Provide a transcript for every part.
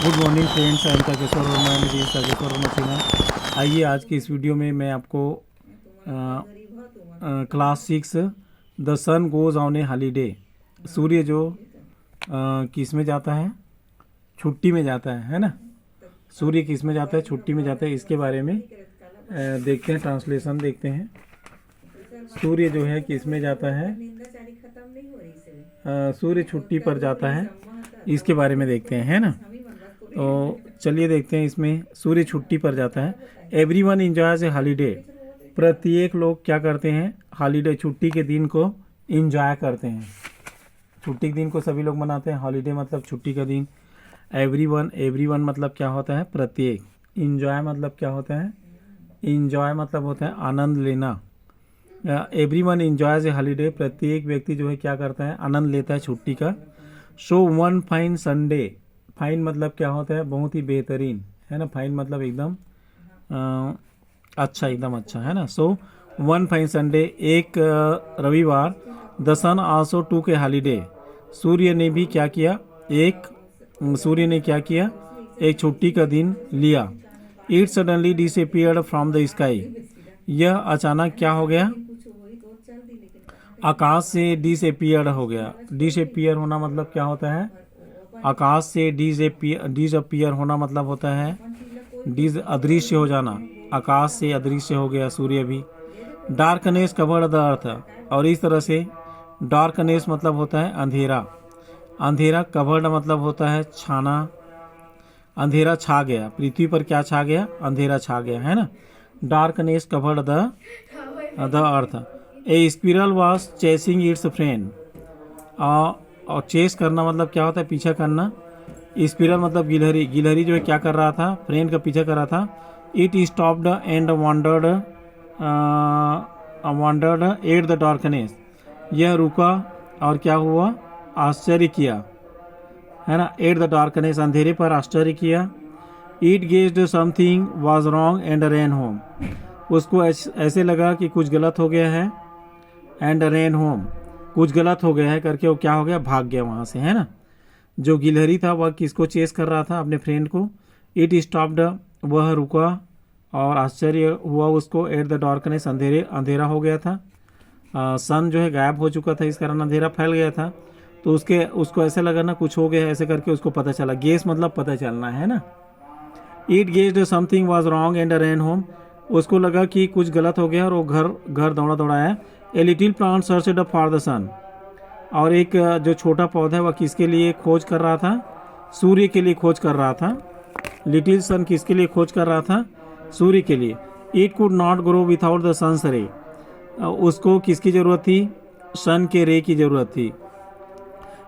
Good morning friends, I am Takeshwar Verma and this Takeshwar Verma channel. आइए आज की इस वीडियो में मैं आपको class 6 the sun goes on a holiday, सूर्य जो किस में जाता है, छुट्टी में जाता है ना। सूर्य किस में जाता है, छुट्टी में जाता है। इसके बारे में देखते हैं, ट्रांसलेशन देखते हैं। सूर्य जो है किस में जाता है, सूर्य छुट्टी पर जाता है, इसके बारे में देखते हैं, है ना। तो चलिए देखते हैं इसमें। सूर्य छुट्टी पर जाता है। एवरीवन एंजॉयज ए हॉलीडे, प्रत्येक लोग क्या करते हैं, हॉलीडे छुट्टी के दिन को एंजॉय करते हैं। छुट्टी के दिन को सभी लोग मनाते हैं। हॉलीडे मतलब छुट्टी का दिन। एवरीवन मतलब क्या होता है, प्रत्येक। एंजॉय मतलब क्या होता है, एंजॉय मतलब होता है आनंद लेना। एवरीवन एंजॉयज ए हॉलीडे, प्रत्येक व्यक्ति जो है क्या करता है, आनंद लेता है छुट्टी का। So one fine Sunday, fine मतलब क्या होता है, बहुत ही बेहतरीन, है ना। फाइन मतलब एकदम अच्छा, एकदम अच्छा, है ना। सो वन फाइन संडे, एक रविवार। द सन आल्सो टूक ए हॉलीडे, सूर्य ने भी क्या किया, सूर्य ने क्या किया, एक छुट्टी का दिन लिया। It suddenly disappeared from the sky, यह अचानक क्या हो गया, आकाश से डिसअपीयर्ड हो गया। डिसअपीयर होना मतलब क्या होता है, आकाश से डिसअपीयर होना मतलब होता है अदृश्य हो जाना। आकाश से अदृश्य हो गया सूर्य भी। डार्कनेस कवर्ड द अर्थ, और इस तरह से डार्कनेस मतलब होता है अंधेरा। अंधेरा कवर्ड मतलब होता है छाना। अंधेरा छा गया, पृथ्वी पर क्या छा गया, अंधेरा छा गया, है ना। Darkness covered the earth. A squirrel was chasing it's friend, और चेस करना मतलब क्या होता है, पीछा करना। स्क्विरल मतलब गिलहरी, गिलहरी जो है क्या कर रहा था, फ्रेंड का पीछा कर रहा था। It stopped and wandered at the darkness, यह रुका और क्या हुआ, आश्चर्य किया, है ना। एट द डार्कनेस, अंधेरे पर आश्चर्य किया। It gazed something was wrong and ran home, उसको ऐसे लगा कि कुछ गलत हो गया है। एंड रैन होम, कुछ गलत हो गया है करके वो क्या हो गया, भाग गया वहां से, है ना। जो गिलहरी था वह किसको चेस कर रहा था, अपने फ्रेंड को। इट स्टॉप्ड, वह रुका और आश्चर्य हुआ उसको। एट द डार्कनेस, अंधेरा हो गया था। सन जो है गायब हो चुका था, इस कारण अंधेरा फैल गया था। तो उसको ऐसे लगा ना कुछ हो गया, ऐसे करके उसको पता चला। गेस मतलब पता चलना, है ना। It guessed something was wrong and ran home, उसको लगा कि कुछ गलत हो गया और वो घर दौड़ा आया। A little plant searched for the sun, और एक जो छोटा पौधा है वह किसके लिए खोज कर रहा था, सूर्य के लिए खोज कर रहा था। लिटिल सन किसके लिए खोज कर रहा था, सूर्य के लिए। It could not grow without the sun's ray, उसको किसकी जरूरत थी, सन के रे की जरूरत थी।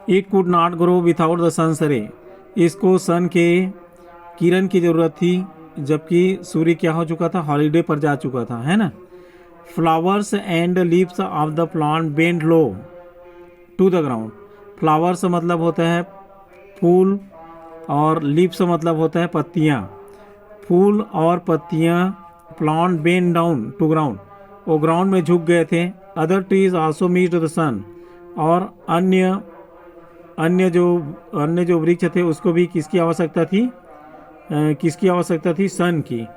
It could not grow without the sun's ray, इसको सन के किरण की जरूरत थी, जबकि सूर्य क्या हो चुका था, हॉलीडे पर जा चुका था, है ना। Flowers and leaves of the plant bend low to the ground, flowers मतलब होता है फूल, और लीव्स मतलब होता है पत्तियां। फूल और पत्तियां, plant bend down to ground, वो ग्राउंड में झुक गए थे। Other trees also meet the sun, और अन्य जो वृक्ष थे उसको भी किसकी आवश्यकता थी, किसकी आवश्यकता थी, सन की।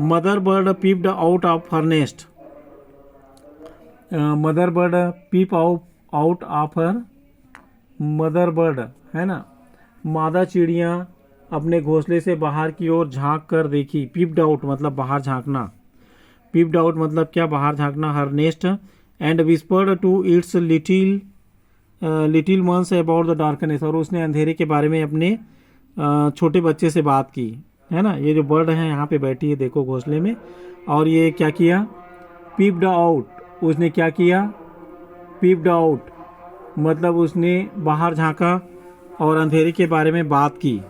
Mother bird peeped out of her nest, mother bird peep out of her, mother bird, है ना, मादा चिड़िया अपने घोंसले से बाहर की ओर झांक कर देखी। पीप्ड आउट मतलब बाहर झांकना। पीप्ड आउट मतलब क्या, बाहर झांकना। Her nest and whispered to its little ones about the darkness, और उसने अंधेरे के बारे में अपने छोटे बच्चे से बात की, है ना। ये जो बर्ड है यहाँ पे बैठी है, देखो घोंसले में, और ये क्या किया, पीप्ड आउट, उसने क्या किया, पीप्ड आउट मतलब उसने बाहर झांका और अंधेरे के बारे में बात की,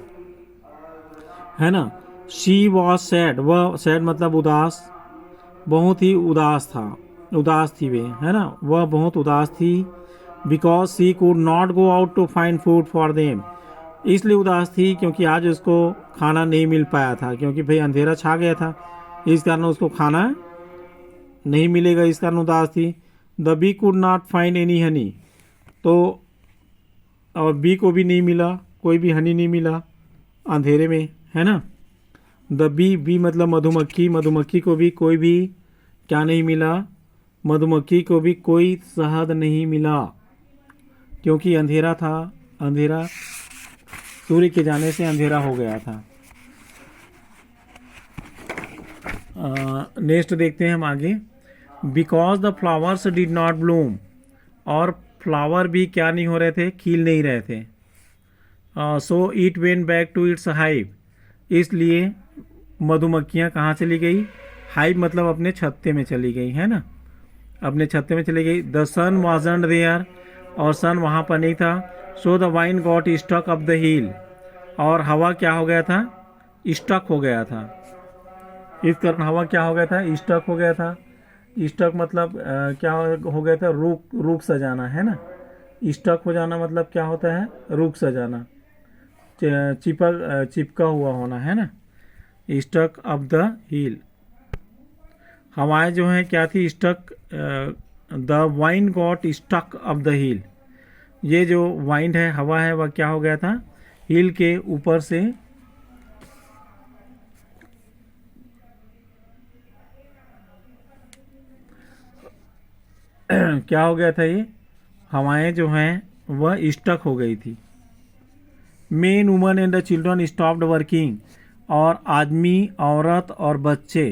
है ना। शी वॉज सैड, वह सैड मतलब उदास, बहुत ही उदास थी वे, है ना, वह बहुत उदास थी। Because she could not go out to find food for them, इसलिए उदास थी क्योंकि आज उसको खाना नहीं मिल पाया था, क्योंकि भाई अंधेरा छा गया था, इस कारण उसको खाना नहीं मिलेगा, इस कारण उदास थी। The bee could not find any honey, तो और बी को भी नहीं मिला, कोई भी हनी नहीं मिला, अंधेरे में, है ना। द बी, बी मतलब मधुमक्खी, मधुमक्खी को भी कोई भी क्या नहीं मिला, मधुमक्खी को भी कोई शहद नहीं मिला, क्योंकि अंधेरा था, अंधेरा सूर्य के जाने से अंधेरा हो गया था। नेक्स्ट देखते हैं हम आगे। Because the flowers did not Bloom, और फ्लावर भी क्या नहीं हो रहे थे, खिल नहीं रहे थे। So it went back to its hive, इसलिए मधुमक्खियाँ कहाँ चली गई, हाइव मतलब अपने छत्ते में चली गई, है ना, अपने छत्ते में चली गई। द सन वाजंट देयर, और सन वहाँ पर नहीं था। So the vine got stuck up the hill, और हवा क्या हो गया था, स्टक हो गया था। इस कारण हवा क्या हो गया था, स्टक हो गया था। स्टक मतलब क्या हो गया था, रुक सा जाना, है ना। स्टक हो जाना मतलब क्या होता है, रुक सा जाना, चिपका हुआ होना, है ना। स्टक अप द हिल, हवाएं जो हैं क्या थी, stuck, the vine got stuck up the hill, ये जो वाइंड है, हवा है, वह क्या हो गया था, हिल के ऊपर से क्या हो गया था, ये हवाएं जो हैं वह स्टक हो गई थी। Main woman and the children stopped working, और आदमी, औरत और बच्चे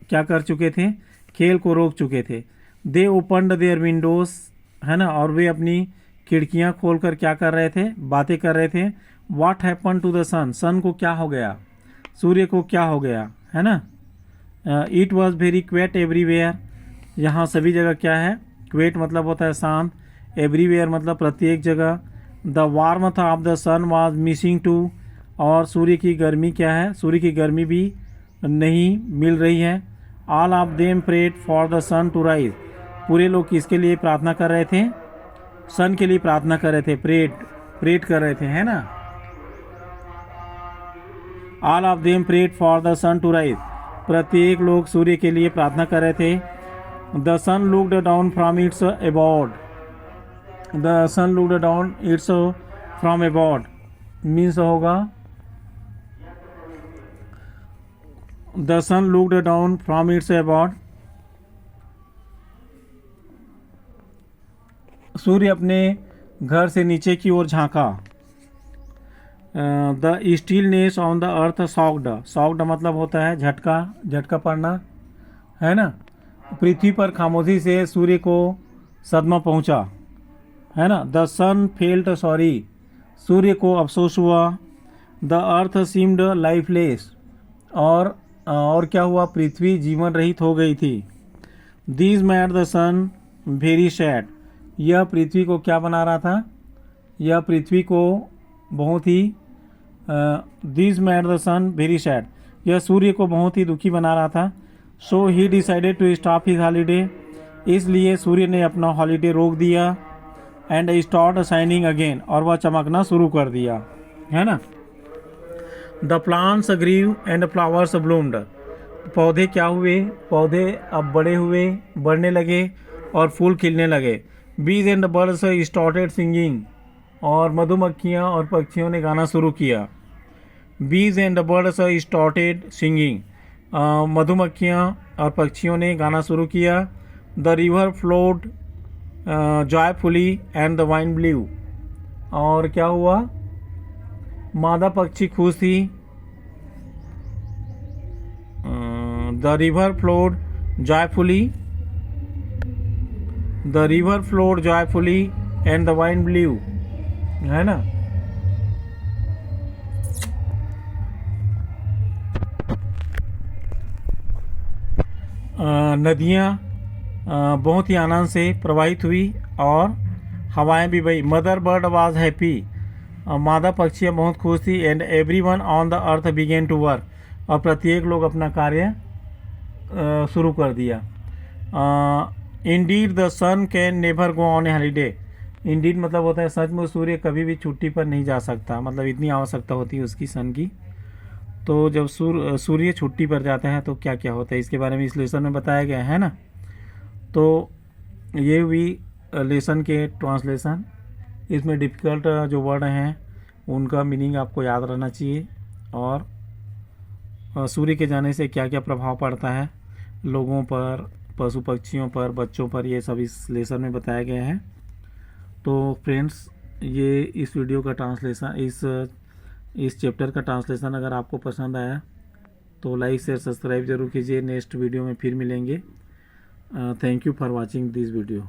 क्या कर चुके थे, खेल को रोक चुके थे। दे ओपनड देयर विंडोज, है ना, और वे अपनी खिड़कियां खोलकर क्या कर रहे थे, बातें कर रहे थे। व्हाट हैपन टू द सन, सन को क्या हो गया, सूर्य को क्या हो गया, है ना। इट वॉज वेरी क्वेट एवरीवेयर, यहाँ सभी जगह क्या है, क्वेट मतलब होता है शांत, एवरीवेयर मतलब प्रत्येक जगह। The warmth of the sun was missing too, और सूर्य की गर्मी क्या है, सूर्य की गर्मी भी नहीं मिल रही है। All of them prayed for the sun to rise, पूरे लोग किसके लिए प्रार्थना कर रहे थे, सन के लिए प्रार्थना कर रहे थे, प्रेड कर रहे थे, है ना। All of them prayed for the sun to rise, प्रत्येक लोग सूर्य के लिए प्रार्थना कर रहे थे। The sun looked down from its abode, the sun looked down its from abode means होगा, the sun looked down from its abode, सूर्य अपने घर से नीचे की ओर झांका। The stillness on the earth soaked, soaked मतलब होता है झटका, झटका पड़ना, है ना। पृथ्वी पर खामोशी से सूर्य को सदमा पहुंचा, है ना। द सन फेल्ट सॉरी, सूर्य को अफसोस हुआ। द अर्थ सीम्ड लाइफलेस, और क्या हुआ, पृथ्वी जीवन रहित हो गई थी। This made the sun very sad, यह पृथ्वी को क्या बना रहा था, यह पृथ्वी को बहुत ही, this made the sun very sad, यह सूर्य को बहुत ही दुखी बना रहा था। So he decided to stop his holiday, इसलिए सूर्य ने अपना हॉलीडे रोक दिया। एंड स्टार्ट शाइनिंग अगेन, और वह चमकना शुरू कर दिया, है ना। The plants grew and flowers bloomed, पौधे क्या हुए, पौधे अब बड़े हुए, बढ़ने लगे और फूल खिलने लगे। बीज एंड बर्ड्स स्टार्टेड सिंगिंग, और मधुमक्खियाँ और पक्षियों ने गाना शुरू किया। बीज एंड बर्ड्स स्टार्टेड सिंगिंग, मधुमक्खियाँ और पक्षियों ने गाना शुरू किया। The river flowed joyfully and the wine blue, और क्या हुआ, मादा पक्षी खुश थी। The river flowed joyfully, the river flowed joyfully and the wine blue, है ना। नदियाँ बहुत ही आनंद से प्रवाहित हुई और हवाएं भी बही। मदर बर्ड वाज हैप्पी, मादा पक्षियाँ बहुत खुश थी। And everyone on the earth began to work, और प्रत्येक लोग अपना कार्य शुरू कर दिया। Indeed the sun can never go on a holiday, indeed मतलब होता है सच में, सूर्य कभी भी छुट्टी पर नहीं जा सकता, मतलब इतनी आवश्यकता होती है उसकी सन की। तो जब सूर्य छुट्टी पर जाता है तो क्या क्या होता है, इसके बारे में इस लेसन में बताया गया है ना। तो ये भी लेसन के ट्रांसलेशन, इसमें डिफ़िकल्ट जो वर्ड हैं उनका मीनिंग आपको याद रहना चाहिए और सूर्य के जाने से क्या क्या प्रभाव पड़ता है लोगों पर, पशु पक्षियों पर, बच्चों पर, ये सब इस लेसन में बताया गया है। तो फ्रेंड्स, ये इस वीडियो का ट्रांसलेशन, इस चैप्टर का ट्रांसलेशन अगर आपको पसंद आया तो लाइक शेयर सब्सक्राइब जरूर कीजिए। नेक्स्ट वीडियो में फिर मिलेंगे। Thank you for watching this video.